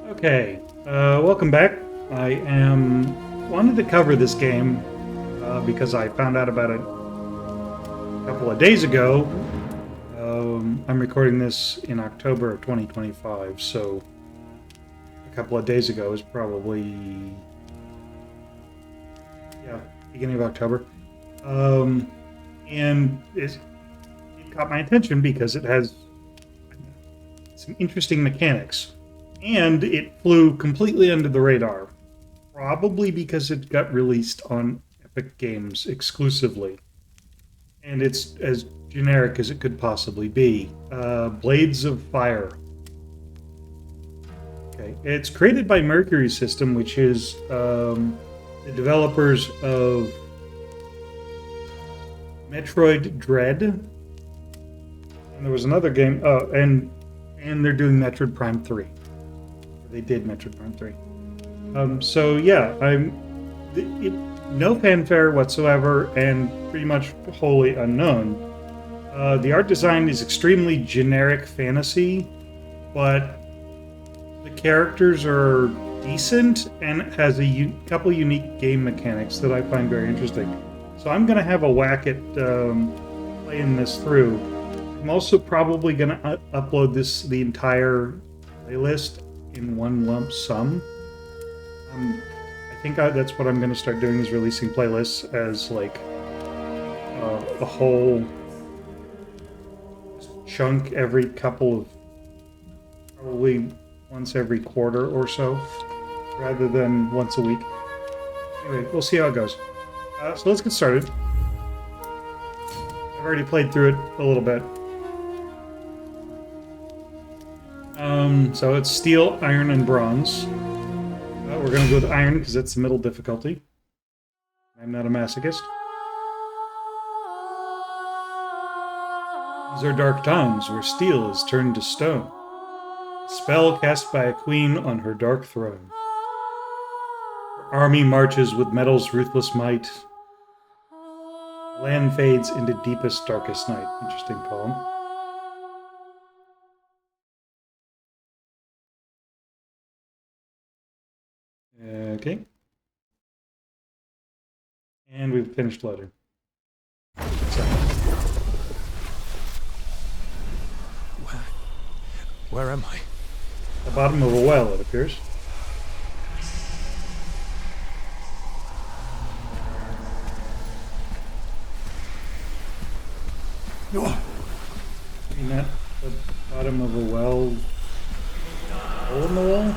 Okay, welcome back. I wanted to cover this game because I found out about it a couple of days ago. I'm recording this in October of 2025, so a couple of days ago is probably, yeah, beginning of October. And it caught my attention because it has some interesting mechanics. And it flew completely under the radar, probably because it got released on Epic Games exclusively. And it's as generic as it could possibly be. Blades of Fire. Okay, it's created by Mercury System, which is the developers of Metroid Dread. And there was another game, and they're doing Metroid Prime 3. They did Metroid Prime 3. So yeah, no fanfare whatsoever, and pretty much wholly unknown. The art design is extremely generic fantasy, but the characters are decent, and it has a couple unique game mechanics that I find very interesting. So I'm going to have a whack at playing this through. I'm also probably going to upload the entire playlist in one lump sum. I think that's what I'm going to start doing, is releasing playlists as like a whole chunk every couple of, probably once every quarter or so, rather than once a week. Anyway, we'll see how it goes. So let's get started. I've already played through it a little bit. So it's steel, iron, and bronze. We're going to go with iron because it's the middle difficulty. I'm not a masochist. These are dark times where steel is turned to stone. A spell cast by a queen on her dark throne. Her army marches with metal's ruthless might. The land fades into deepest, darkest night. Interesting poem. Okay. And we've finished loading. So. Where am I? The bottom of a well, it appears. Isn't that the bottom of a well? Hole in the wall?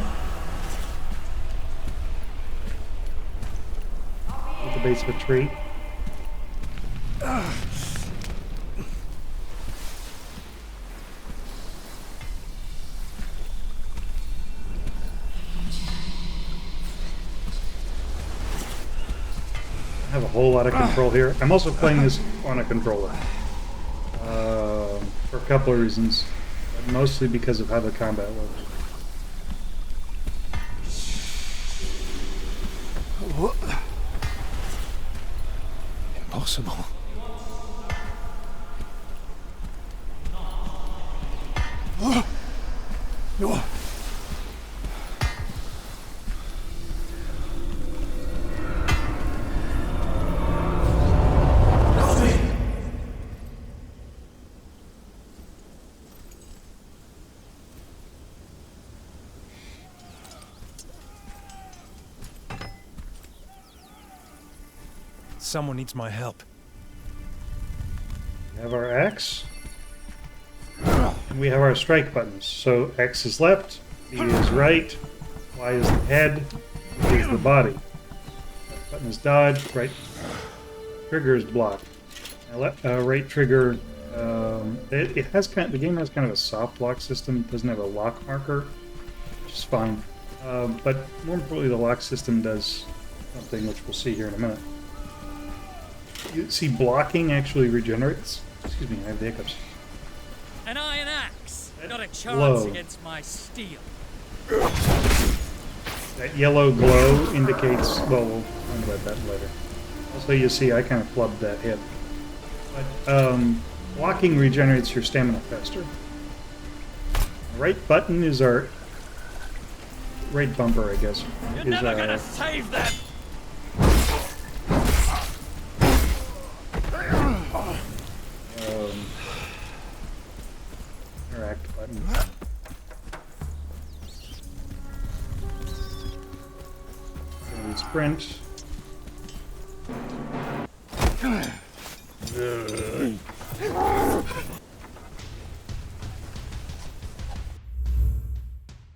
At the base of a tree. I have a whole lot of control here. I'm also playing this on a controller. For a couple of reasons. But mostly because of how the combat works. Impossible. No. Someone needs my help. We have our X. And we have our strike buttons. So X is left, B is right, Y is the head, Z is the body. Left button is dodge, right trigger is block. Now, right trigger, it has the game has kind of a soft lock system. It doesn't have a lock marker, which is fine. But more importantly, the lock system does something which we'll see here in a minute. You see, blocking actually regenerates. Excuse me, I have the hiccups. An iron axe, not a chance Glow. against my steel. That yellow glow indicates. Well, we'll talk about that later. Also, you see, I kind of flubbed that hit. But blocking regenerates your stamina faster. The right button is our right bumper, I guess, You're is never gonna save them! interact button. So we sprint.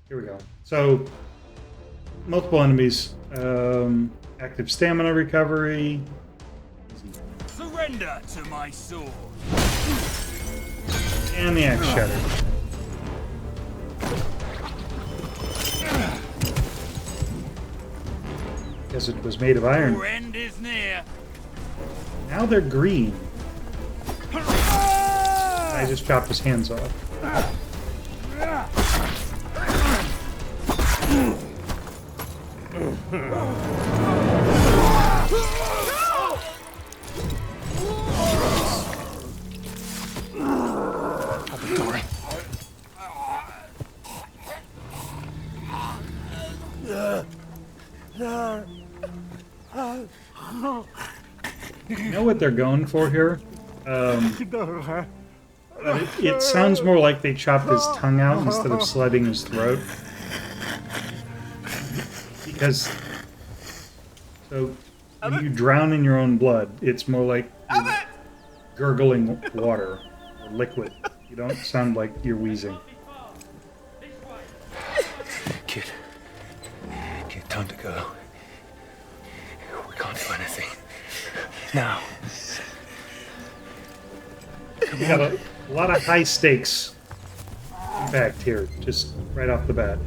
Here we go. So, multiple enemies. Active stamina recovery. Surrender to my sword. And the axe shatter. Guess it was made of iron. Your end is near. Now they're green. I just chopped his hands off. You know what they're going for here? It sounds more like they chopped his tongue out instead of slitting his throat. Because, so, when you drown in your own blood, it's more like you're gurgling water or liquid. You don't sound like you're wheezing. Kid, time to go. We can't do anything. Now. We got a lot of high stakes impact here, just right off the bat.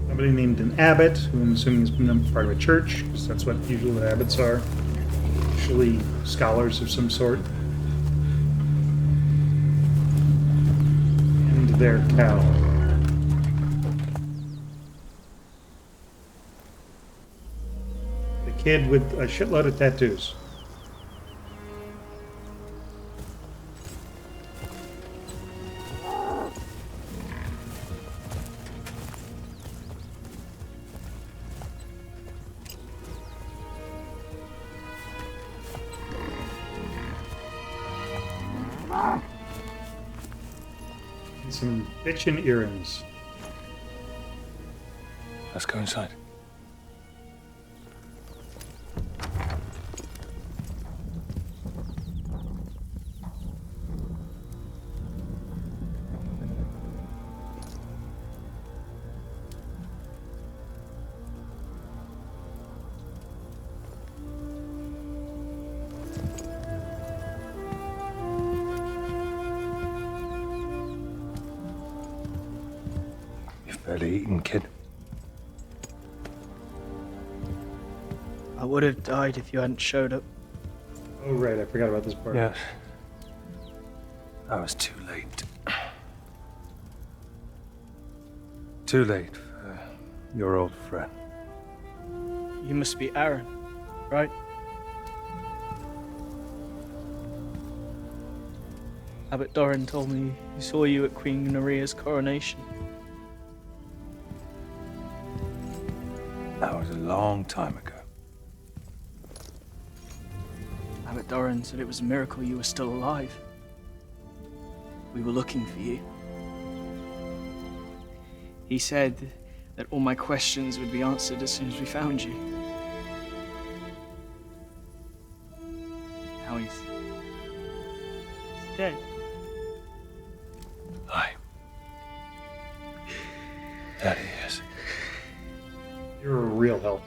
Somebody named an abbot, who I'm assuming is part of a church, because that's what usually the abbots are. Usually scholars of some sort. And their cow. The kid with a shitload of tattoos. And some bitchin' earrings. Let's go inside. You've barely eaten, kid. I would have died if you hadn't showed up. Oh, right, I forgot about this part. Yes. I was too late. Too late for your old friend. You must be Aaron, right? Abbot Doran told me he saw you at Queen Neria's coronation. That was a long time ago. Abbot Doran said it was a miracle you were still alive. We were looking for you. He said that all my questions would be answered as soon as we found you. Now he's dead. Aye. That he is. You're a real help.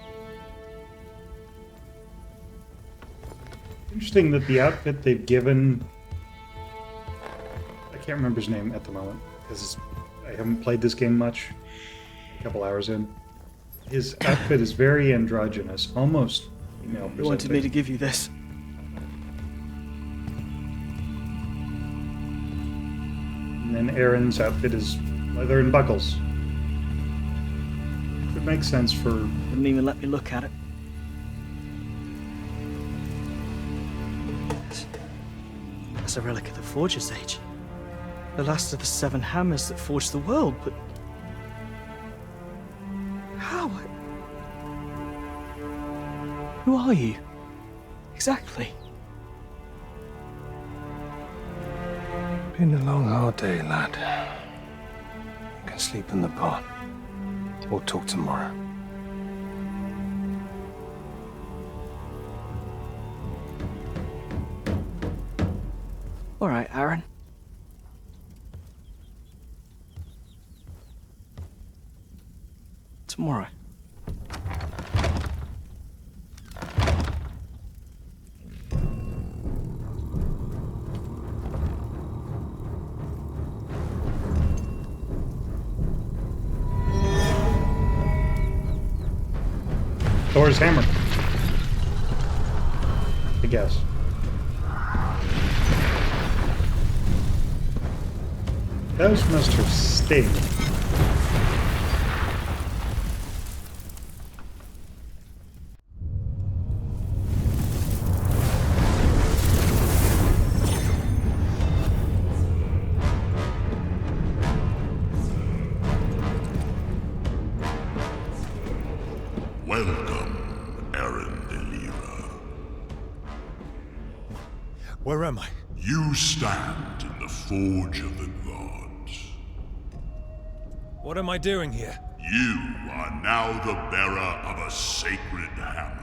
Interesting that the outfit they've given... I can't remember his name at the moment, because I haven't played this game much. A couple hours in. His outfit is very androgynous, almost female You wanted me to give you this. And then Aaron's outfit is leather and buckles. It makes sense for... Wouldn't even let me look at it. That's a relic of the Forger's Age. The last of the 7 hammers that forged the world, but... How? Who are you? Exactly. Been a long, hard day, lad. You can sleep in the barn. We'll talk tomorrow. All right, Aaron. Tomorrow. Thor's hammer. I guess. Those must have sting. Welcome, Aaron Delira. Where am I? You stand in the Forge of the Gods. What am I doing here? You are now the bearer of a sacred hammer.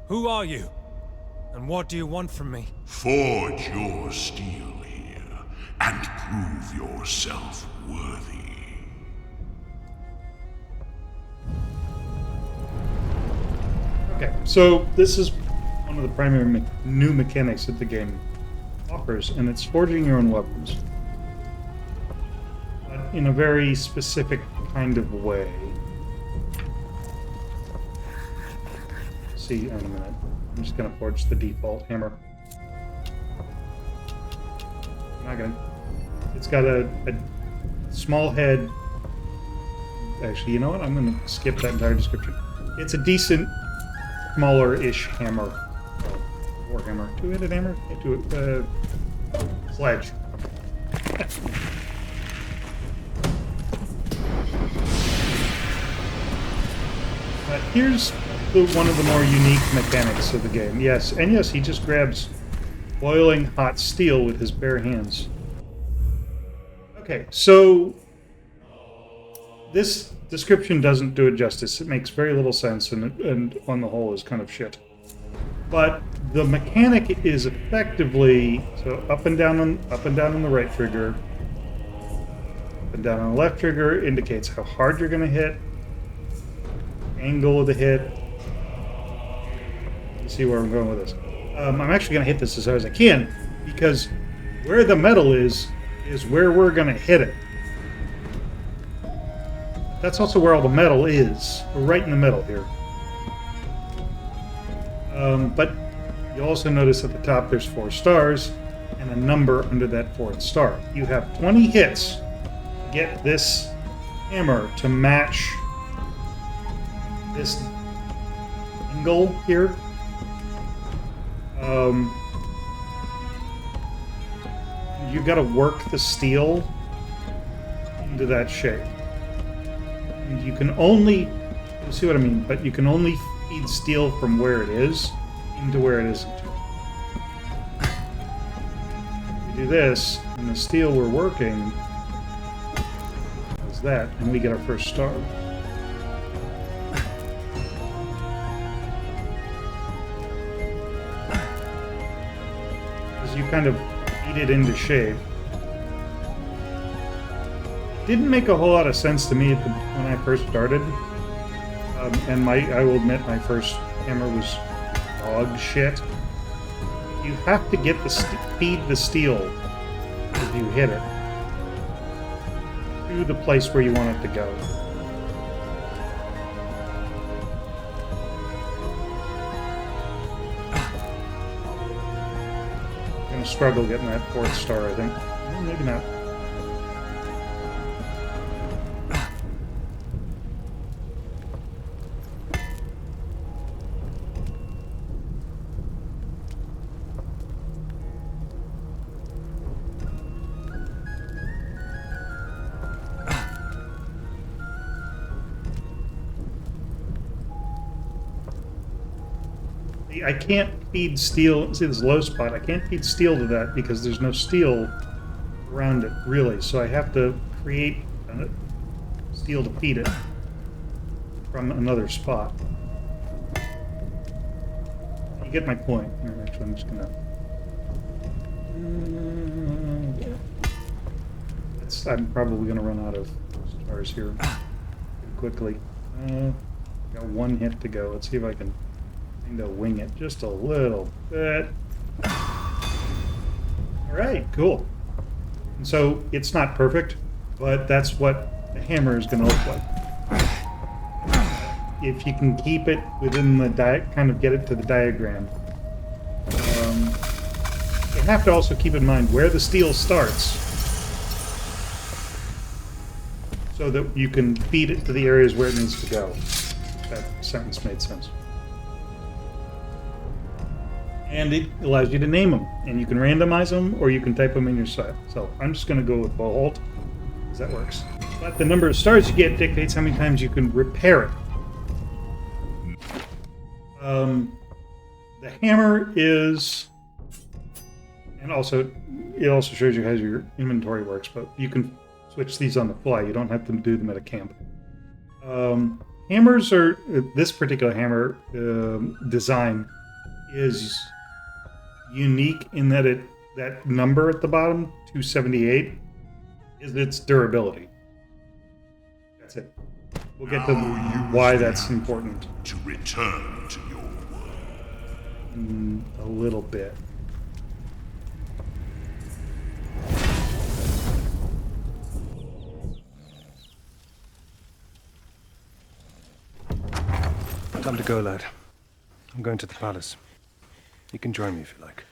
Who are you? And what do you want from me? Forge your steel here, and prove yourself worthy. Okay, so this is one of the primary new mechanics that the game offers, and it's forging your own weapons. But in a very specific kind of way. See in a minute. I'm just going to forge the default hammer. I'm not going to... It's got a small head. Actually, you know what? I'm going to skip that entire description. It's a decent, smaller-ish hammer. Warhammer. Two-headed hammer? Sledge. Here's one of the more unique mechanics of the game. Yes, and yes, he just grabs boiling hot steel with his bare hands. Okay, so this description doesn't do it justice. It makes very little sense, and on the whole is kind of shit. But the mechanic is effectively so up and down on the right trigger, up and down on the left trigger indicates how hard you're going to hit, angle of the hit. You see where I'm going with this. I'm actually going to hit this as hard as I can because where the metal is where we're going to hit it. That's also where all the metal is. We're right in the middle here. But you also notice at the top there's 4 stars and a number under that 4th star. You have 20 hits to get this hammer to match this angle here. You've got to work the steel into that shape. And you can only, you see what I mean, but you can only feed steel from where it is into where it isn't. We do this, and the steel we're working is that, and we get our first star. As you kind of feed it into shape. Didn't make a whole lot of sense to me when I first started. And I will admit my first hammer was dog shit. You have to get feed the steel as you hit it to the place where you want it to go. I'm gonna struggle getting that 4th star, I think. Well, maybe not. I can't feed steel. See this low spot? I can't feed steel to that because there's no steel around it, really. So I have to create steel to feed it from another spot. You get my point. Actually, I'm just gonna. I'm probably gonna run out of stars here pretty quickly. Got one hit to go. Let's see if I can kind of wing it just a little bit. All right, cool. And so it's not perfect, but that's what the hammer is going to look like. If you can keep it within the kind of get it to the diagram. You have to also keep in mind where the steel starts, so that you can feed it to the areas where it needs to go. That sentence made sense. And it allows you to name them, and you can randomize them, or you can type them in your site. So I'm just going to go with Bolt, because that works. But the number of stars you get dictates how many times you can repair it. The hammer is, and also it also shows you how your inventory works, but you can switch these on the fly. You don't have to do them at a camp. Hammers are, this particular hammer design is unique in that that number at the bottom, 278, is its durability. That's it. We'll get to why that's important to return to your world in a little bit. Time to go, lad. I'm going to the palace. You can join me if you like.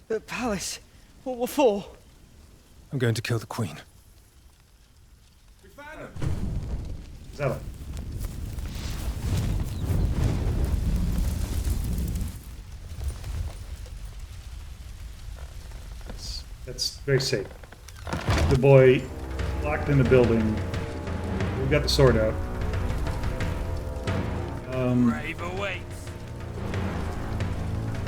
The palace? What for? I'm going to kill the queen. Zella. That's very safe. The boy locked in the building. We've got the sword out. Brave awaits.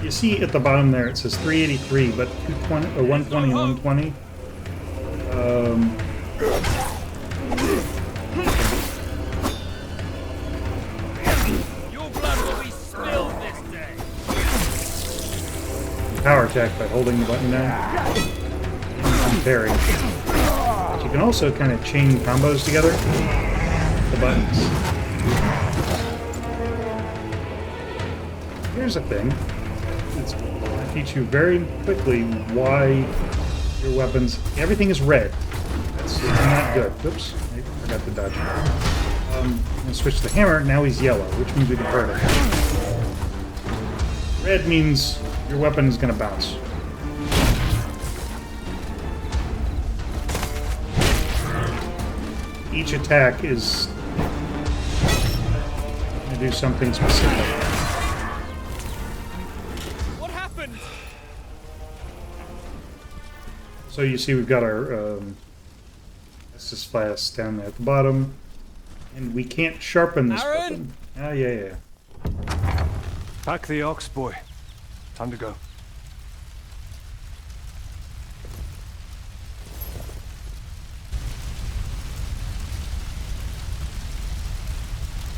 You see at the bottom there, it says 383, but 220 or 120, 120. Your blood will be spilled this day. Power attack by holding the button down and parry. But you can also kind of chain combos together. The buttons. Here's a thing. I'll teach you very quickly why your weapons. Everything is red. That's not good. Oops, I forgot to dodge. I'm gonna switch to the hammer. Now he's yellow, which means we can hurt him. Red means your weapon is gonna bounce. Each attack is gonna do something specific. What happened? So you see we've got our Estus flask down there at the bottom. And we can't sharpen this Aaron? weapon. Oh, yeah. Pack the ox, boy. Time to go.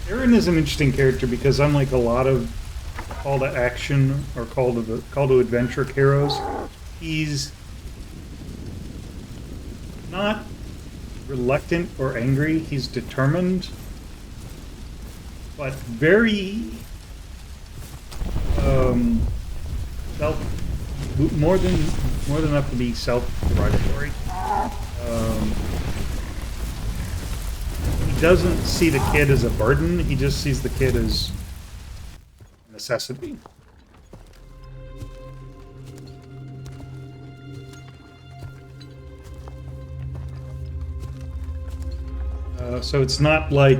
Aaron is an interesting character because unlike a lot of call to action or call to adventure heroes, he's not reluctant or angry. He's determined, but very more than enough to be self-derogatory. He doesn't see the kid as a burden. He just sees the kid as a necessity. So it's not like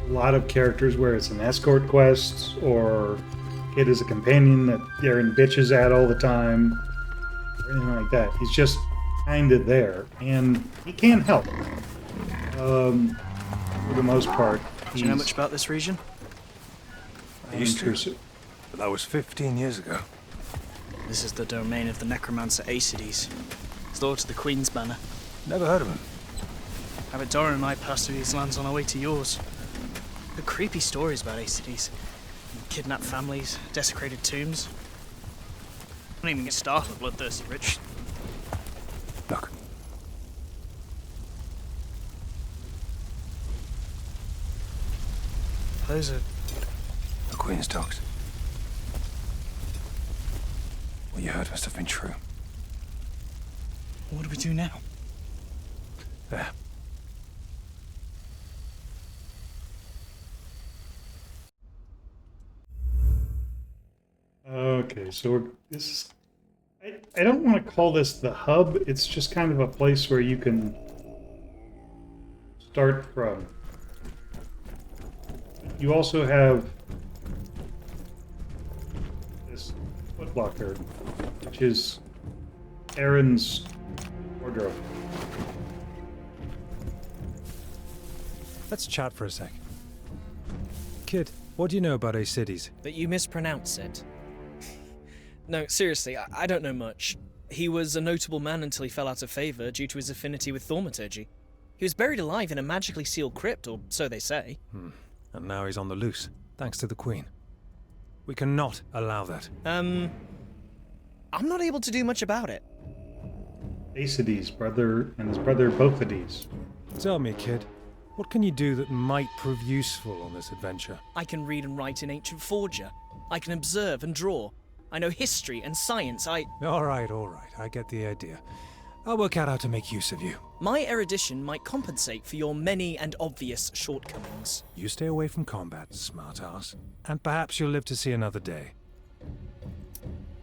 a lot of characters where it's an escort quest or kid is a companion that Darren bitches at all the time or anything like that. He's just kind of there, and he can't help. For the most part. Do you know much about this region? I used to, Intrusive. but that was 15 years ago. This is the domain of the necromancer Acides. He's loyal to the Queen's banner. Never heard of him. Abbot Doran and I passed through these lands on our way to yours. The creepy stories about Acides. Kidnapped families, desecrated tombs. Don't even get started with bloodthirsty rich. Look, Those are... the Queen's dogs. What you heard must have been true. What do we do now? There. Okay, so this is... I don't want to call this the hub. It's just kind of a place where you can start from. You also have this footlocker, which is Aaron's wardrobe. Let's chat for a sec. Kid, what do you know about Acides? But you mispronounce it. No, seriously, I don't know much. He was a notable man until he fell out of favor due to his affinity with thaumaturgy. He was buried alive in a magically sealed crypt, or so they say. And now he's on the loose, thanks to the Queen. We cannot allow that. I'm not able to do much about it. Acides, brother, and his brother Bophades. Tell me, kid, what can you do that might prove useful on this adventure? I can read and write in ancient Forger. I can observe and draw. I know history and science. All right, I get the idea. I'll work out how to make use of you. My erudition might compensate for your many and obvious shortcomings. You stay away from combat, smart-ass, and perhaps you'll live to see another day.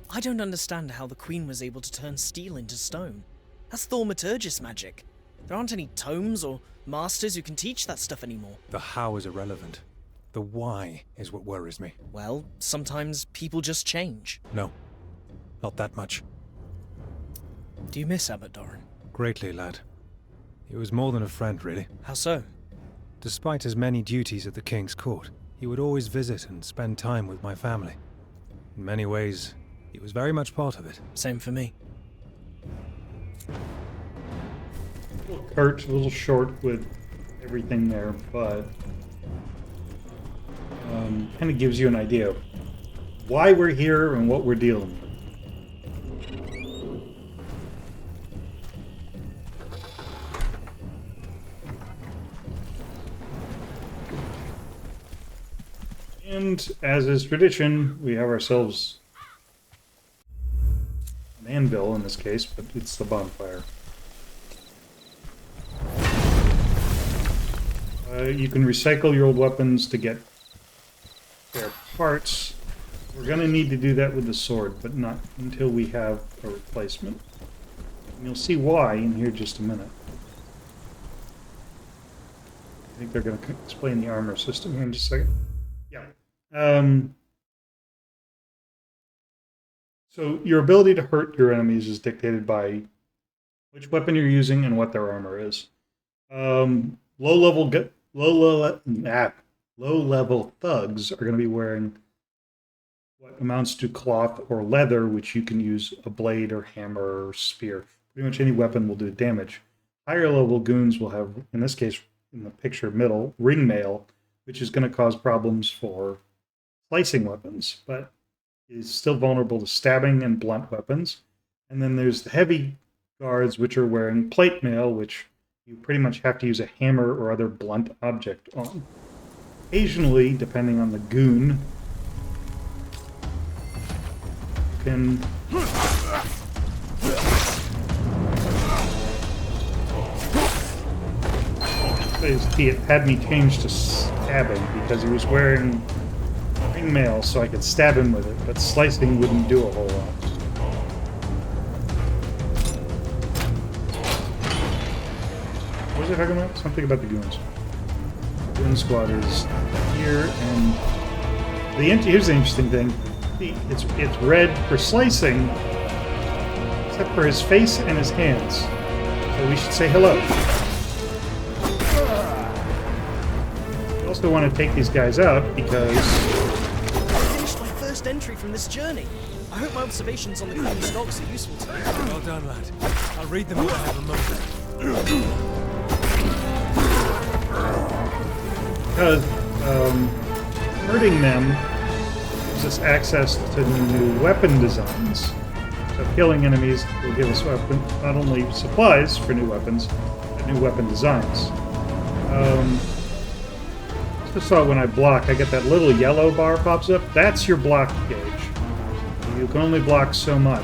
I don't understand how the Queen was able to turn steel into stone. That's thaumaturgist magic. There aren't any tomes or masters who can teach that stuff anymore. The how is irrelevant. The why is what worries me. Well, sometimes people just change. No, not that much. Do you miss Abbot Doran? Greatly, lad. He was more than a friend, really. How so? Despite his many duties at the King's court, he would always visit and spend time with my family. In many ways, he was very much part of it. Same for me. A little curt, a little short with everything there, but kind of gives you an idea of why we're here and what we're dealing with. And as is tradition, we have ourselves an anvil in this case, but it's the bonfire. You can recycle your old weapons to get spare parts. We're going to need to do that with the sword, but not until we have a replacement. And you'll see why in here just a minute. I think they're going to explain the armor system here in just a second. Yeah. So your ability to hurt your enemies is dictated by which weapon you're using and what their armor is. Low-level thugs are going to be wearing what amounts to cloth or leather, which you can use a blade or hammer or spear. Pretty much any weapon will do damage. Higher level goons will have, in this case, in the picture middle, ring mail, which is going to cause problems for slicing weapons, but is still vulnerable to stabbing and blunt weapons. And then there's the heavy guards, which are wearing plate mail, which you pretty much have to use a hammer or other blunt object on. Occasionally, depending on the goon, you can it had me change to stabbing because he was wearing ring mail, so I could stab him with it, but slicing wouldn't do a whole lot. What was I talking about? Something about the goons. Goon squad is here, and here's the interesting thing. It's red for slicing, except for his face and his hands. So we should say hello. We also want to take these guys out because first entry from this journey. I hope my observations on the Queen's docks are useful to you. Well done, lad. I'll read them when I have a moment. Because hurting them gives us access to new weapon designs. So killing enemies will give us not only supplies for new weapons, but new weapon designs. Just saw when I block, I get that little yellow bar pops up. That's your block gauge. You can only block so much.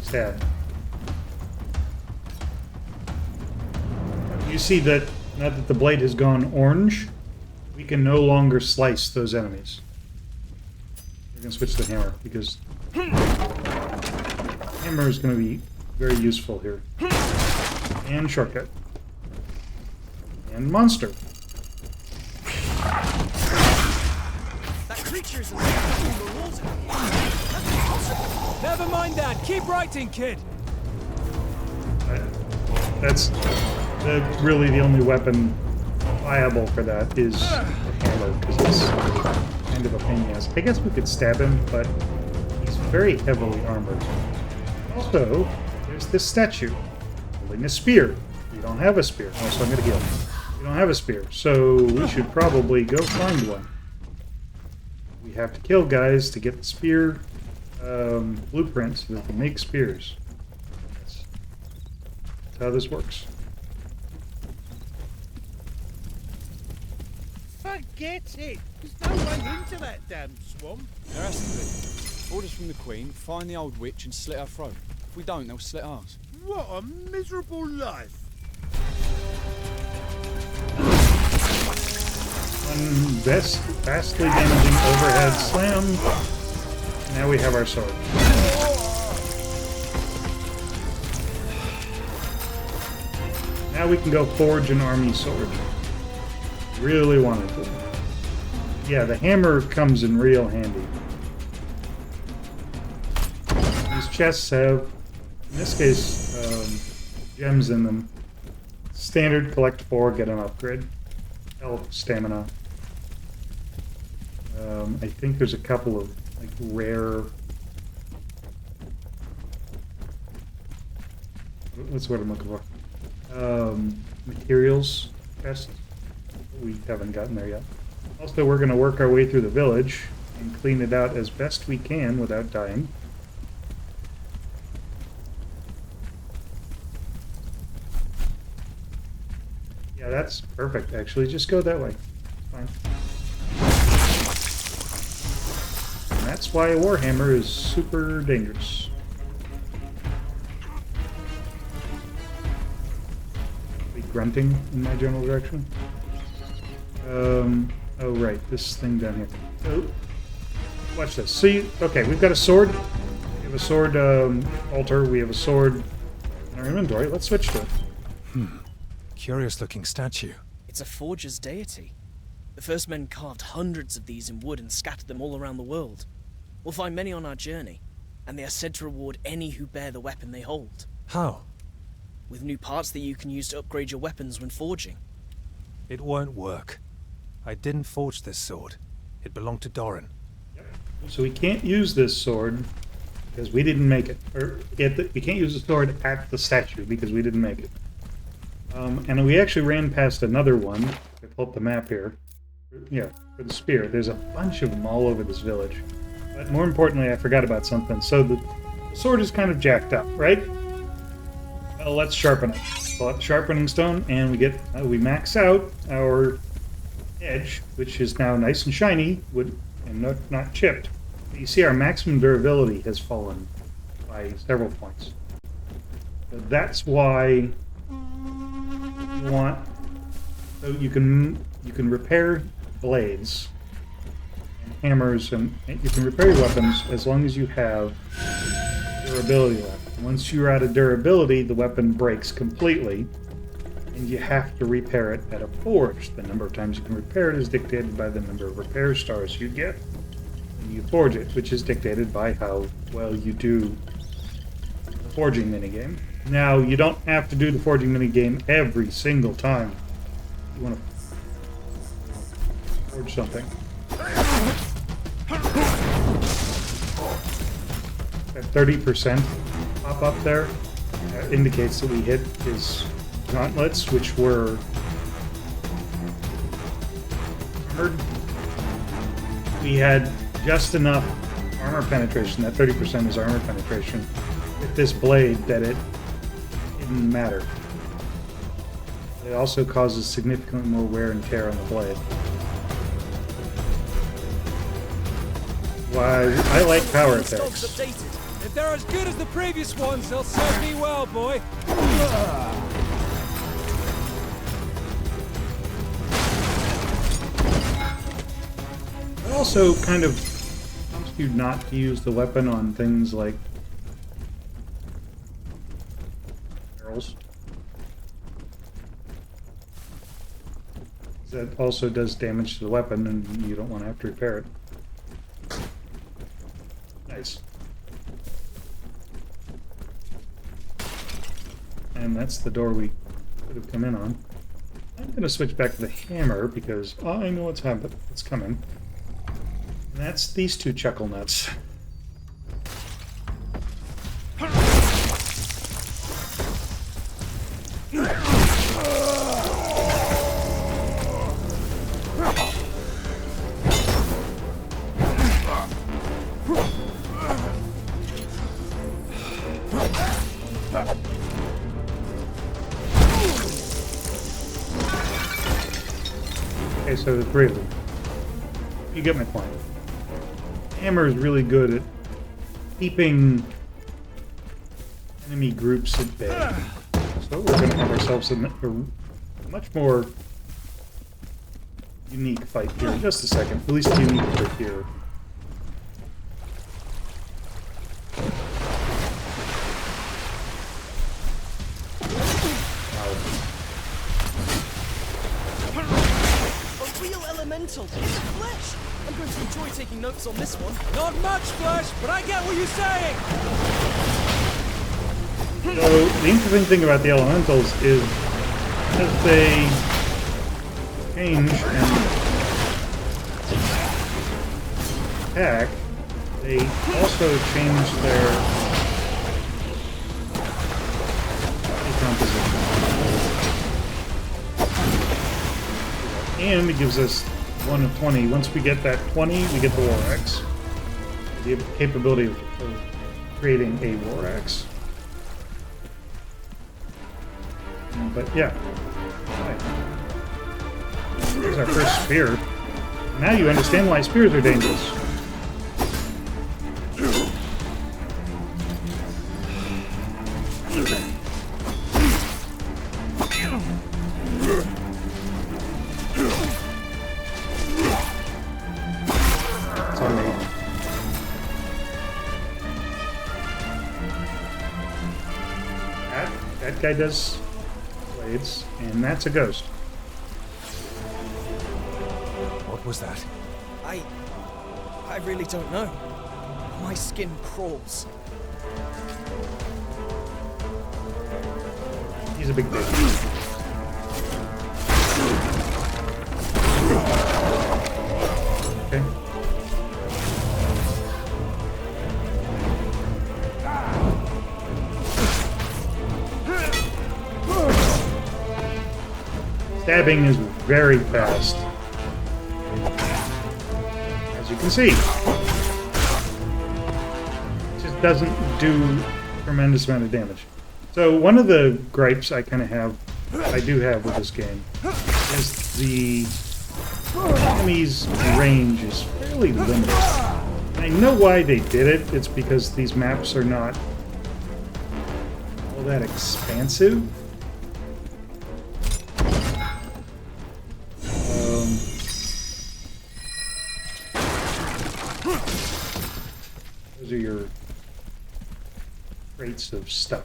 Stab. You see that now that the blade has gone orange, we can no longer slice those enemies. We're going to switch to the hammer because hammer is going to be very useful here. And shortcut. And monster. That creature is in the water. That's impossible. Never mind that. Keep writing, kid. That's really the only weapon viable for that is the hammer, because it's kind of a pain in the ass. I guess we could stab him, but he's very heavily armored. Also, there's this statue holding a spear. We don't have a spear. Also, I'm going to heal. We don't have a spear, so we should probably go find one. We have to kill guys to get the spear blueprint so that they can make spears. That's how this works. Forget it! There's no way into that damn swamp. There has to be. Orders from the Queen, find the old witch and slit her throat. If we don't, they'll slit ours. What a miserable life! One vastly damaging overhead slam. Now we have our sword. Now we can go forge an army sword. Really wanted to. Yeah, the hammer comes in real handy. These chests have, in this case, gems in them. Standard, collect 4, get an upgrade. Health, stamina. I think there's a couple of like rare. What's what I'm looking for? Materials chests. We haven't gotten there yet. Also, we're going to work our way through the village and clean it out as best we can without dying. Yeah, that's perfect, actually. Just go that way. Fine. And that's why a warhammer is super dangerous. Are we grunting in my general direction? Oh right, this thing down here. Oh, watch this. See, okay, we've got a sword. We have a sword altar. We have a sword in our inventory. Let's switch to it. Curious looking statue. It's a forger's deity. The first men carved hundreds of these in wood and scattered them all around the world. We'll find many on our journey, and they are said to reward any who bear the weapon they hold. How? With new parts that you can use to upgrade your weapons when forging. It won't work. I didn't forge this sword. It belonged to Doran. So we can't use this sword because we didn't make it. Or we can't use the sword at the statue because we didn't make it. And we actually ran past another one. I pulled up the map here. Yeah, for the spear. There's a bunch of them all over this village. But more importantly, I forgot about something. So the sword is kind of jacked up, right? Well, let's sharpen it. Pull out the sharpening stone, and we max out our edge, which is now nice and shiny, and not chipped. But you see our maximum durability has fallen by several points. So that's why you want. So you can repair blades and hammers, and you can repair your weapons as long as you have durability left. Once you're out of durability, the weapon breaks completely, and you have to repair it at a forge. The number of times you can repair it is dictated by the number of repair stars you get when you forge it, which is dictated by how well you do the forging minigame. Now, you don't have to do the forging minigame every single time you want to forge something. That 30% pop up there indicates that we hit his gauntlets, which were armored. We had just enough armor penetration, that 30% is armor penetration, with this blade that it didn't matter. It also causes significantly more wear and tear on the blade. Why I like power attacks. If they're as good as the previous ones, they'll serve me well, boy. It also kind of wants you not to use the weapon on things like barrels. That also does damage to the weapon, and you don't want to have to repair it. Nice. And that's the door we could have come in on. I'm going to switch back to the hammer because I know what's happening. It's coming. And that's these two chuckle nuts. Okay, so the three of them. You get my point. Hammer is really good at keeping enemy groups at bay. So we're going to have ourselves a much more unique fight here. In just a second. At least unique for here. Elemental. Flesh! I'm going to enjoy taking notes on this one. Not much flesh, but I get what you're saying. So the interesting thing about the elementals is as they change and attack, they also change their composition. And it gives us 1 of 20. Once we get that 20, we get the War Axe. The capability of creating a War Axe. But yeah. Right. There's our first spear. Now you understand why spears are dangerous. That guy does blades, and that's a ghost. What was that? I really don't know. My skin crawls. He's a big dude. Okay. Stabbing is very fast, as you can see. It just doesn't do a tremendous amount of damage. So one of the gripes I do have with this game, is the enemy's range is fairly limited. I know why they did it. It's because these maps are not all that expansive. Those are your crates of stuff.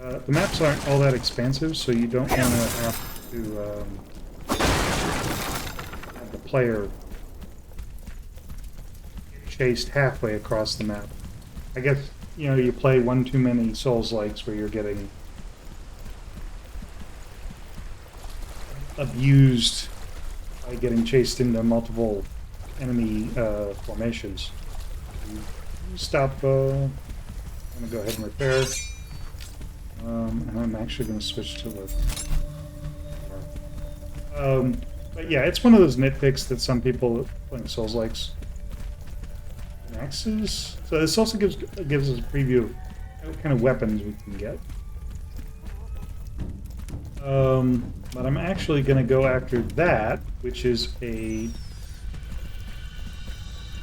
The maps aren't all that expansive, so you don't want to have to have the player get chased halfway across the map. I guess, you know, you play one too many Souls-likes where you're getting abused by getting chased into multiple enemy formations. You stop, I'm going to go ahead and repair. And I'm actually going to switch to the... but yeah, it's one of those nitpicks that some people playing Souls likes. Axes. So this also gives us a preview of what kind of weapons we can get. But I'm actually going to go after that, which is a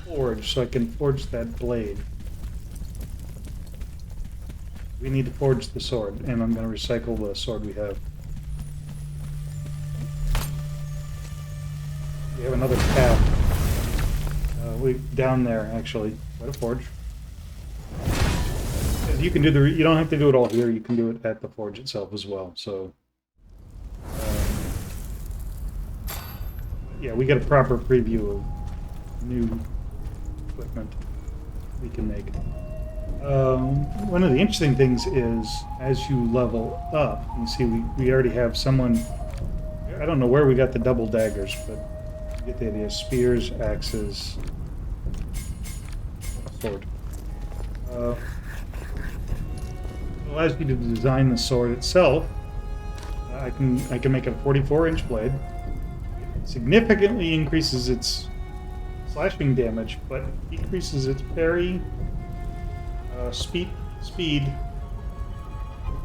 forge, so I can forge that blade. We need to forge the sword, and I'm going to recycle the sword we have. We have another path. Down there, actually. What a forge. You can do you don't have to do it all here, you can do it at the forge itself as well, so... yeah, we get a proper preview of new equipment we can make. One of the interesting things is, as you level up, you see we already have someone... I don't know where we got the double daggers, but you get the idea. Spears, axes, sword. It allows you to design the sword itself. I can make a 44-inch blade. It significantly increases its slashing damage, but decreases its parry, speed,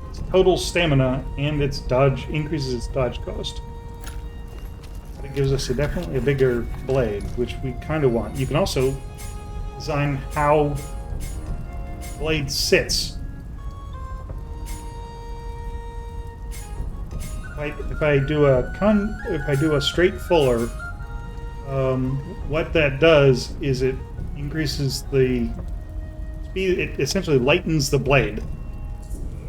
its total stamina, and its dodge, increases its dodge cost. But it gives us definitely a bigger blade, which we kind of want. You can also design how the blade sits. If I do a straight fuller, what that does is it increases the speed. It essentially lightens the blade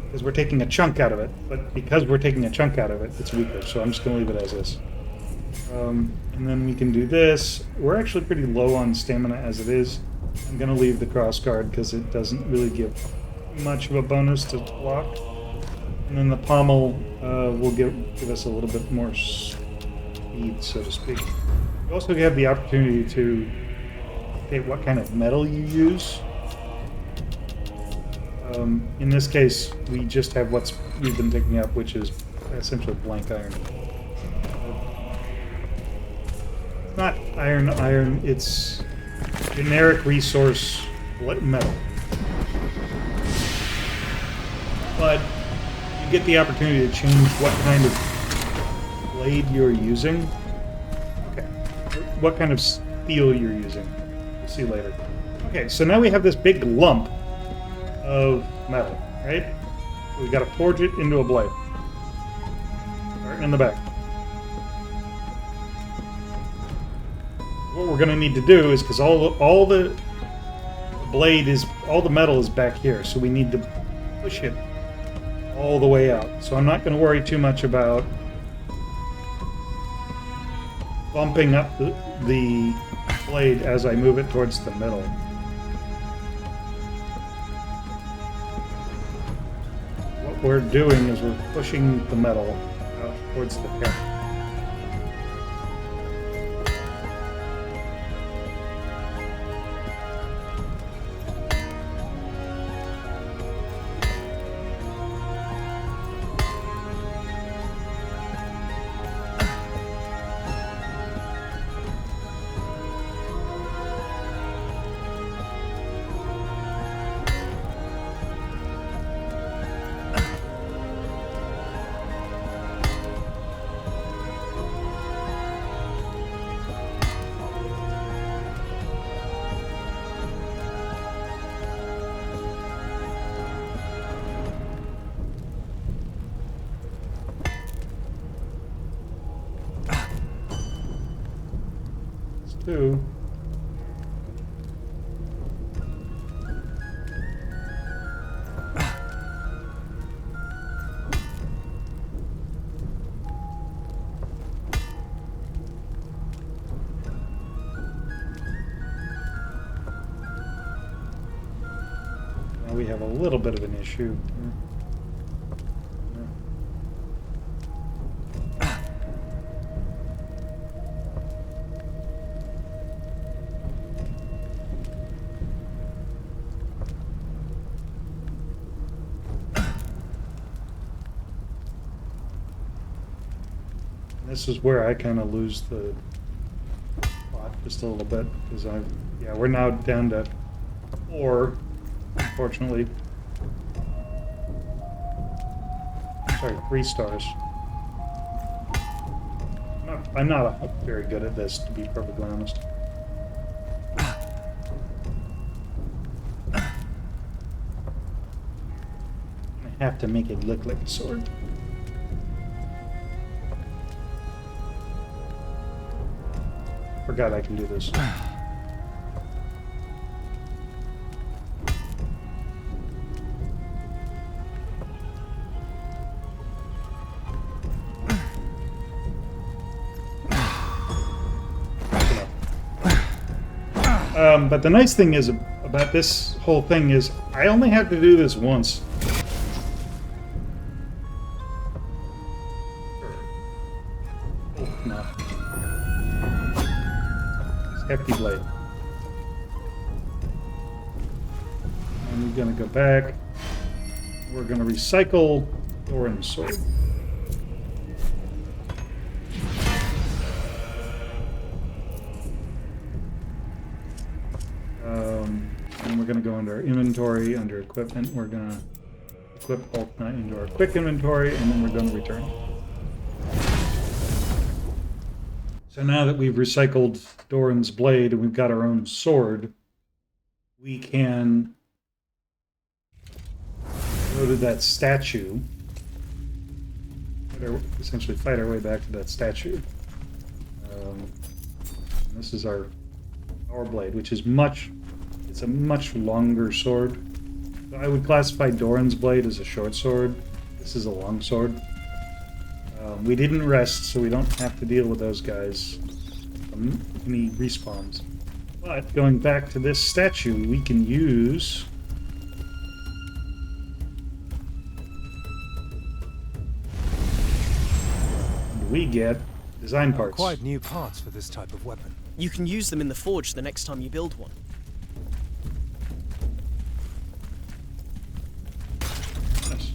because we're taking a chunk out of it. But because we're taking a chunk out of it, it's weaker. So I'm just going to leave it as is. And then we can do this. We're actually pretty low on stamina as it is. I'm going to leave the crossguard because it doesn't really give much of a bonus to block. And then the pommel will give us a little bit more speed, so to speak. You also have the opportunity to dictate what kind of metal you use. In this case, we just have what we've been picking up, which is essentially blank iron. It's not iron, it's generic resource metal. But you get the opportunity to change what kind of blade you're using. Okay. What kind of steel you're using. We'll see later. Okay, so now we have this big lump of metal, right? So we got to forge it into a blade. Starting in the back. What we're going to need to do is, because all the metal is back here, so we need to push it all the way out. So I'm not going to worry too much about bumping up the blade as I move it towards the middle. What we're doing is we're pushing the metal out towards the pin. Two. we have a little bit of an issue. This is where I kind of lose the plot just a little bit, because we're now down to 4, unfortunately. Sorry, 3 stars. I'm not very good at this, to be perfectly honest. I have to make it look like a sword. Forgot I can do this. But the nice thing is about this whole thing is I only have to do this once. Oh, no. Hefty blade. And we're gonna go back. We're gonna recycle Thorin's sword. And we're gonna go under our inventory, under equipment. We're gonna equip Ultima into our quick inventory, and then we're gonna return. So now that we've recycled Doran's blade and we've got our own sword, we can go to that statue, essentially fight our way back to that statue. This is our blade, which is it's a much longer sword. So I would classify Doran's blade as a short sword. This is a long sword. We didn't rest, so we don't have to deal with those guys. Any respawns. But going back to this statue, we can use... we get design parts. Quite new parts for this type of weapon. You can use them in the forge the next time you build one. Yes.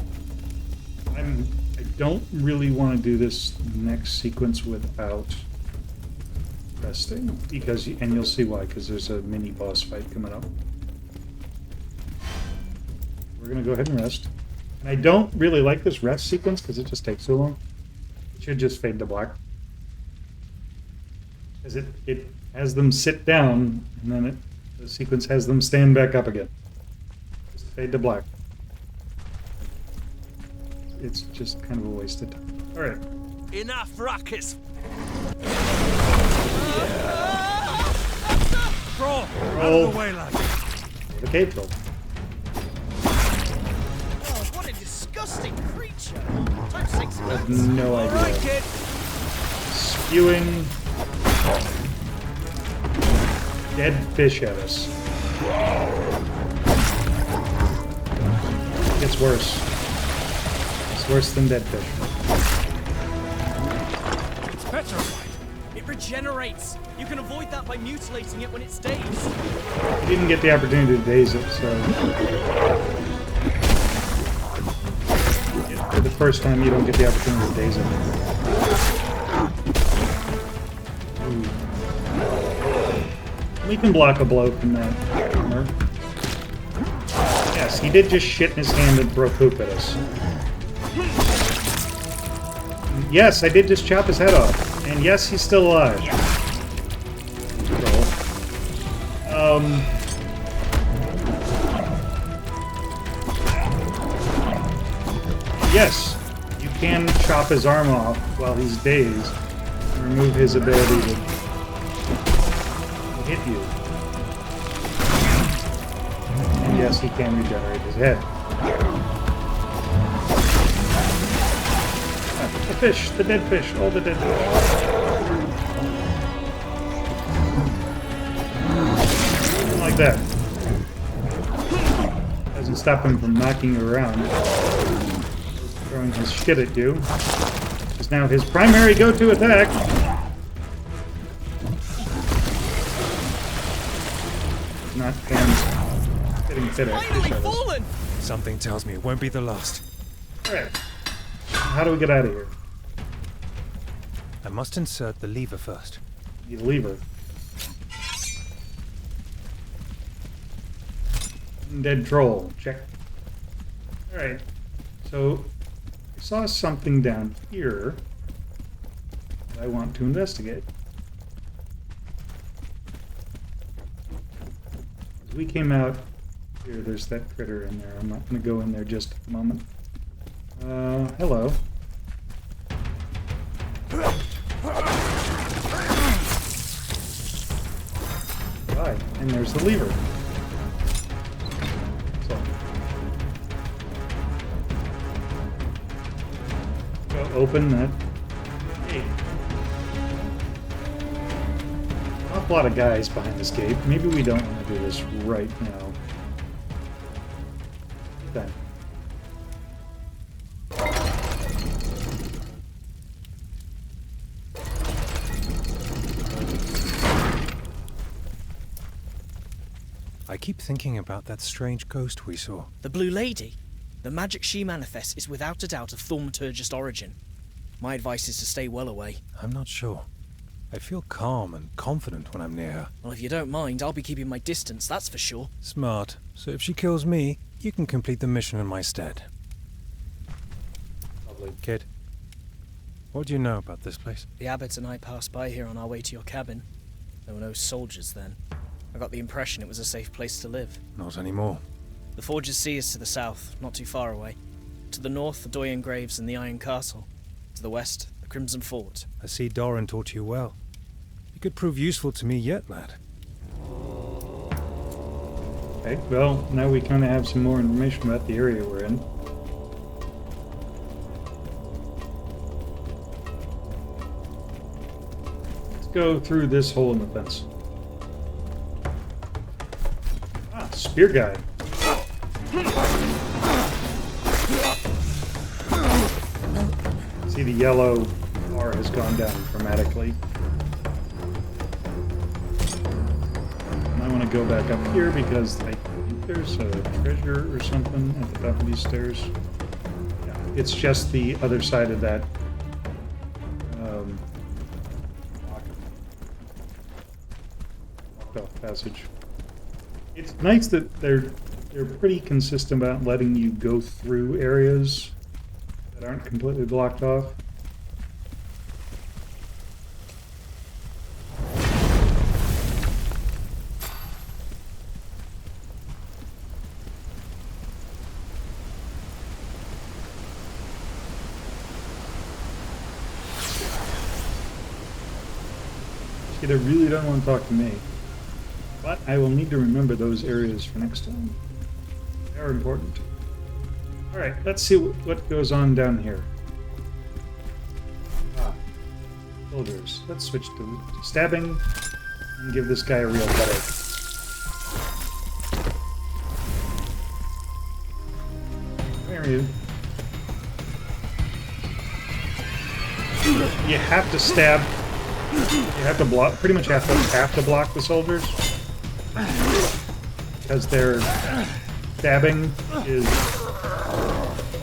I don't really want to do this next sequence without resting, and you'll see why, because there's a mini boss fight coming up. We're gonna go ahead and rest. And I don't really like this rest sequence because it just takes so long. It should just fade to black. Because it has them sit down, and then the sequence has them stand back up again. Just fade to black. It's just kind of a waste of time. Alright. Enough ruckus! Draw! Out of the way, lad! The cave troll. Oh, what a disgusting creature! Time 6 I have months. no All idea. right, kid! Spewing dead fish at us. It gets worse. It's worse than dead fish. It's petrified! It regenerates! You can avoid that by mutilating it when it's dazed. I didn't get the opportunity to daze it, so... For the first time, you don't get the opportunity to daze it. Ooh. We can block a blow from that armor. Yes, he did just shit in his hand and throw poop at us. Yes, I did just chop his head off. And yes, he's still alive. Yes, you can chop his arm off while he's dazed and remove his ability to hit you. And yes, he can regenerate his head. The fish, the dead fish, all the dead fish. Like that. Doesn't doesn't stop him from knocking you around. Throwing his shit at you. Is now his primary go-to attack. Not getting fitter. Something tells me it won't be the last. Alright. How do we get out of here? I must insert the lever first. The lever. Dead troll. Check. Alright. So, I saw something down here that I want to investigate. As we came out here, there's that critter in there. I'm not going to go in there just at the moment. Hello. Right, and there's the lever. So, go open that gate. An awful lot of guys behind this gate. Maybe we don't want to do this right now. Okay. I keep thinking about that strange ghost we saw. The Blue Lady? The magic she manifests is without a doubt of thaumaturgist origin. My advice is to stay well away. I'm not sure. I feel calm and confident when I'm near her. Well, if you don't mind, I'll be keeping my distance, that's for sure. Smart. So if she kills me, you can complete the mission in my stead. Lovely. Kid, what do you know about this place? The abbot and I passed by here on our way to your cabin. There were no soldiers then. I got the impression it was a safe place to live. Not anymore. The Forge's Sea is to the south, not too far away. To the north, the Doyen Graves and the Iron Castle. To the west, the Crimson Fort. I see Doran taught you well. You could prove useful to me yet, lad. Okay, well, now we kind of have some more information about the area we're in. Let's go through this hole in the fence. Ah, spear guy. See, the yellow bar has gone down dramatically. I want to go back up here because I think there's a treasure or something at the top of these stairs. Yeah, it's just the other side of that locked off passage. It's nice that they're pretty consistent about letting you go through areas that aren't completely blocked off. They really don't want to talk to me. But I will need to remember those areas for next time. They are important. Alright, let's see what goes on down here. Ah, soldiers. Let's switch to stabbing and give this guy a real headache. Where are you? You have to stab. You have to block. Pretty much have to block the soldiers because their stabbing is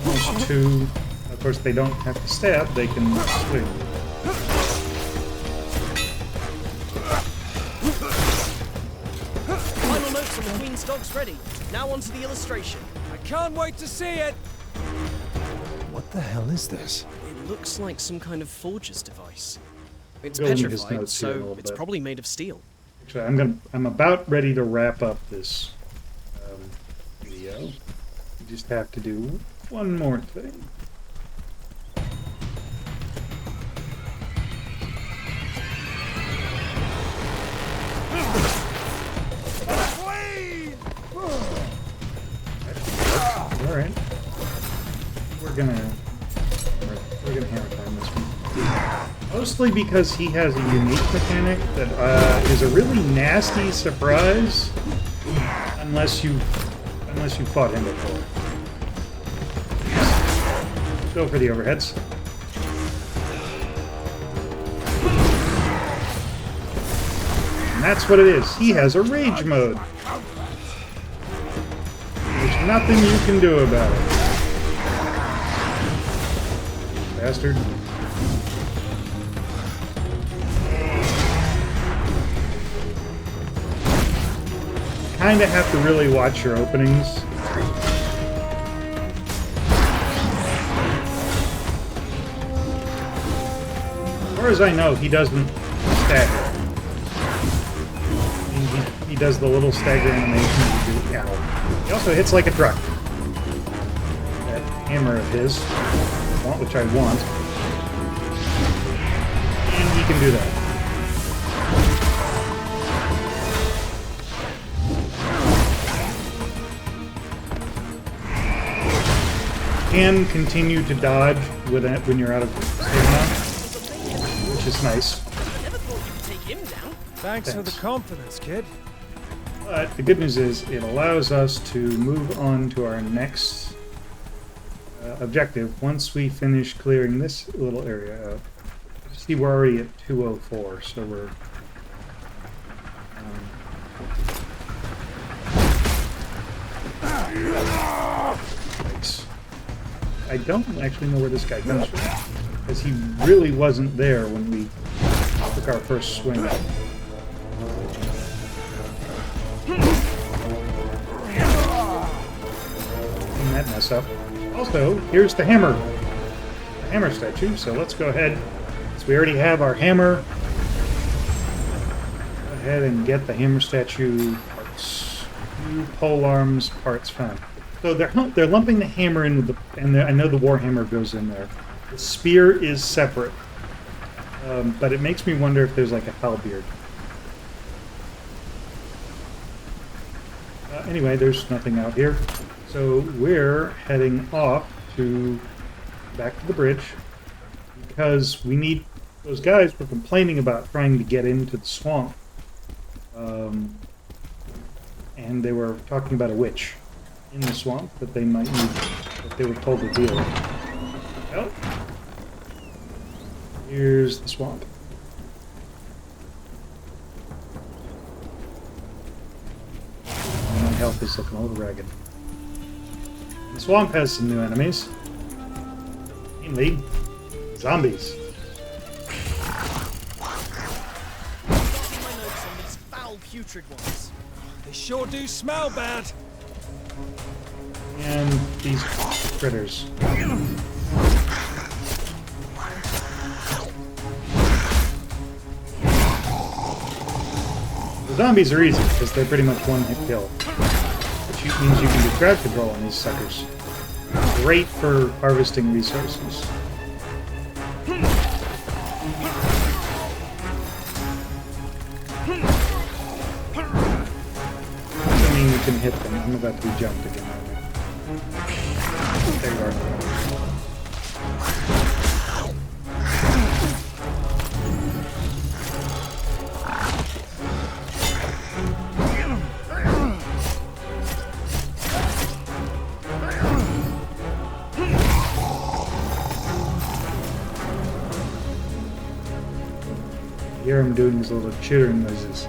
almost too. Of course, they don't have to stab; they can swing. Final notes on the Queen's dog's ready. Now on to the illustration. I can't wait to see it! What the hell is this? It looks like some kind of forger's device. It's Go into his petrified, notes here a so little it's bit. probably made of steel. Actually, I'm about ready to wrap up this video. We just have to do one more thing. All right, we're gonna hammer time this one. Mostly because he has a unique mechanic that is a really nasty surprise unless you Unless you fought him before. Go for the overheads. And that's what it is. He has a rage mode. There's nothing you can do about it. Bastard. Kinda have to really watch your openings. As far as I know, he doesn't stagger. He does the little stagger animation. Ow. He also hits like a truck. That hammer of his, which I want. And he can do that. Can continue to dodge with it when you're out of stamina, which is nice. Thanks for the confidence, kid. But the good news is it allows us to move on to our next objective once we finish clearing this little area out. See, we're already at 204, so we're... Nice. I don't actually know where this guy comes from, because he really wasn't there when we took our first swing. Clean that mess up. Also, here's the hammer statue, so let's go ahead. So we already have our hammer. Go ahead and get the hammer statue parts. New pole arms parts found. So they're lumping the hammer in with the, and I know the warhammer goes in there. The spear is separate, but it makes me wonder if there's like a halberd. Anyway, there's nothing out here, so we're heading off to back to the bridge because we need. Those guys were complaining about trying to get into the swamp, and they were talking about a witch in the swamp that they might need, that they were told to deal with. Well, here's the swamp. My health is looking a little ragged. The swamp has some new enemies. Mainly, zombies. My notes on these foul, putrid ones. They sure do smell bad. And these critters. The zombies are easy because they're pretty much one-hit kill, which means you can do crowd control on these suckers. Great for harvesting resources. Assuming you can hit them. I'm about to be jumped again. There you are. You hear him doing his little chittering noises.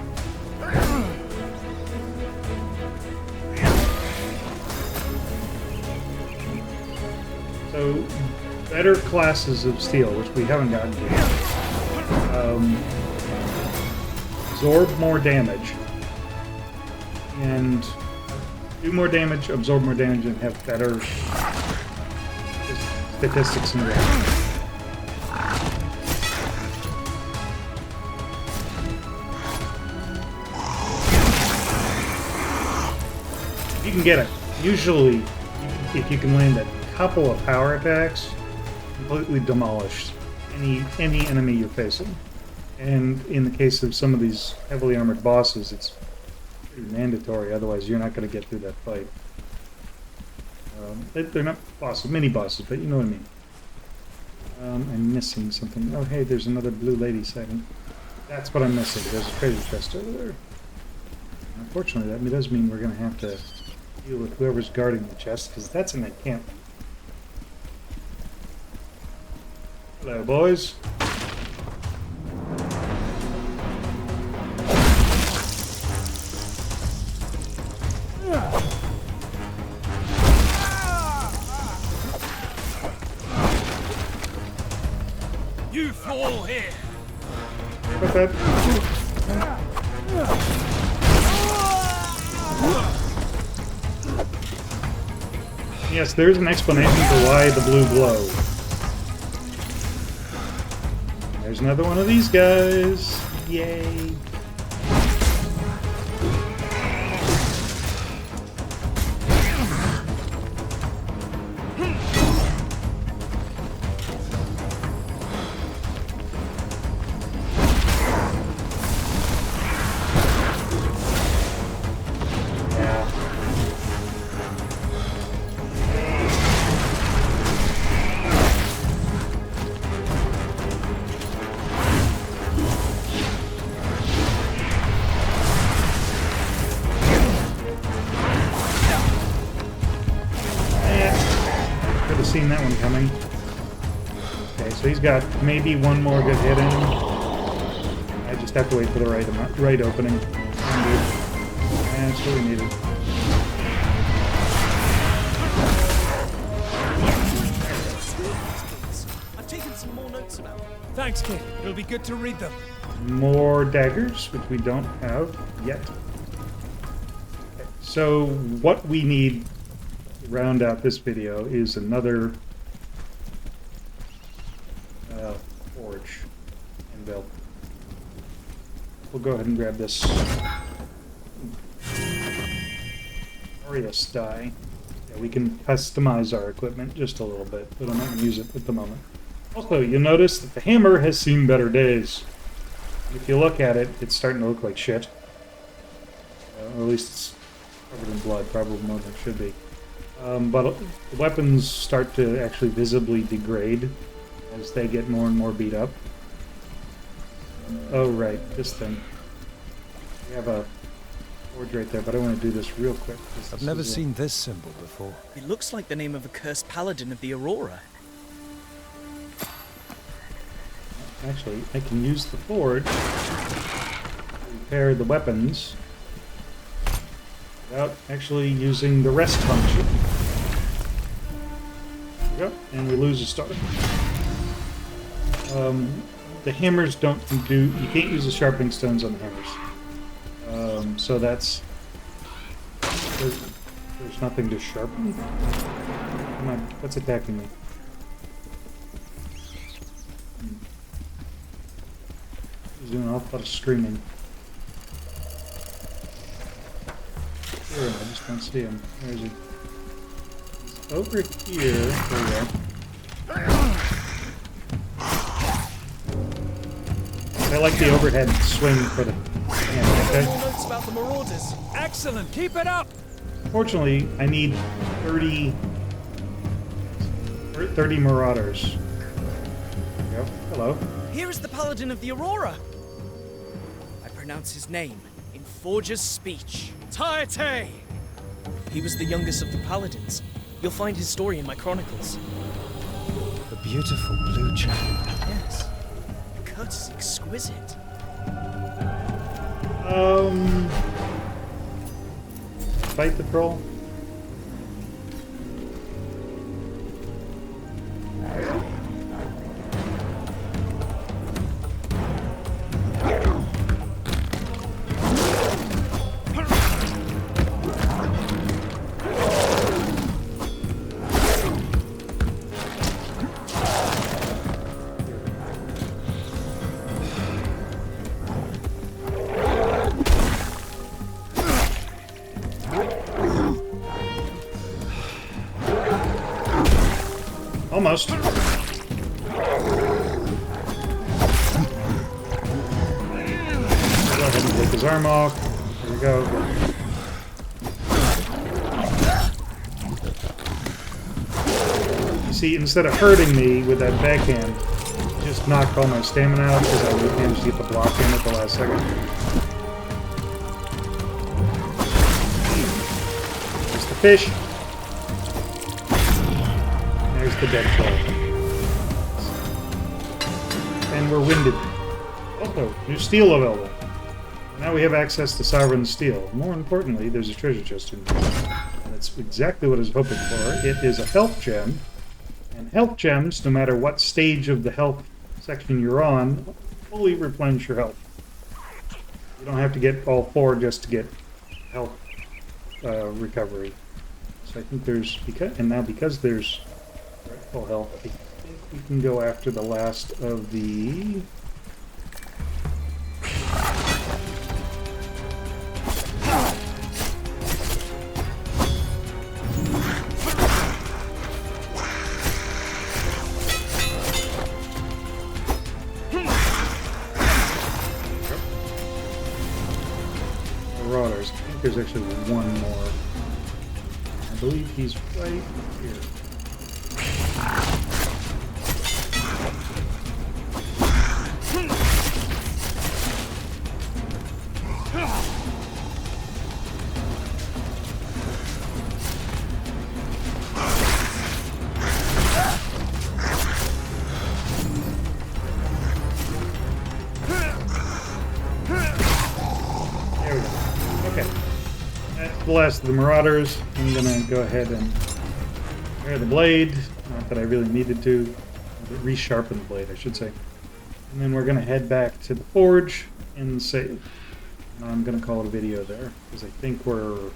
So, better classes of steel, which we haven't gotten to yet, absorb more damage, and do more damage, absorb more damage, and have better statistics in the game. You can get it. Usually, if you can land a couple of power attacks, completely demolish any enemy you're facing. And in the case of some of these heavily armored bosses, it's pretty mandatory. Otherwise, you're not going to get through that fight. They're not bosses, mini bosses, but you know what I mean. I'm missing something. Oh, hey, there's another blue lady sighting. That's what I'm missing. There's a treasure chest over there. Unfortunately, that does mean we're going to have to deal with whoever's guarding the chest, because that's an encampment. Hello, boys. You fall here. What's that? Yes, there's an explanation for why the blue glow. There's another one of these guys. Yay. Seen that one coming. Okay, so he's got maybe one more good hit in him. I just have to wait for the right opening. That's what we needed. I've taken some more notes about them. Thanks, kid. It'll be good to read them. More daggers, which we don't have yet. Okay, so what we need round out this video is another forge anvil. We'll go ahead and grab this Arius die. Yeah, we can customize our equipment just a little bit, but I'm not going to use it at the moment. Also, you'll notice that the hammer has seen better days. If you look at it, it's starting to look like shit. Or at least it's covered in blood, probably more than it should be. But the weapons start to actually visibly degrade as they get more and more beat up. Oh, right, this thing. We have a forge right there, but I want to do this real quick. I've never seen this symbol before. It looks like the name of a cursed paladin of the Aurora. Actually, I can use the forge to repair the weapons without actually using the rest function. There we go, and we lose a star. The hammers don't do... You can't use the sharpening stones on the hammers. So that's... There's nothing to sharpen. Come on, what's attacking me? He's doing an awful lot of screaming. Sure, I just don't see him. Where is he? He's over here. There we go. I like the overhead swing for the hammer, okay? More notes about the Marauders. Excellent. Keep it up. Fortunately, I need 30 Marauders. There we go. Hello. Here is the paladin of the Aurora. I pronounce his name in Forger's speech. Taete! He was the youngest of the paladins. You'll find his story in my chronicles. The beautiful blue chain. Yes. The cut is exquisite. Fight the troll. Almost. Go ahead and take his arm off. There we go. You see, instead of hurting me with that backhand, it just knocked all my stamina out because I managed to get the block in at the last second. Just the fish. There's the dead troll. And we're winded. Also, new steel available. Now we have access to sovereign steel. More importantly, there's a treasure chest in here. And it's exactly what I was hoping for. It is a health gem. And health gems, no matter what stage of the health section you're on, fully replenish your health. You don't have to get all 4 just to get health recovery. So I think there's, because there's full health, I think we can go after the last of the... Marauders. I think there's actually one more. I believe he's right here. The last of the Marauders. I'm gonna go ahead and repair the blade. Not that I really needed to. Resharpen the blade, I should say. And then we're gonna head back to the forge and save. And I'm gonna call it a video there because I think we're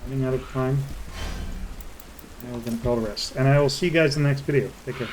running out of time. Now we're gonna call it a rest. And I will see you guys in the next video. Take care.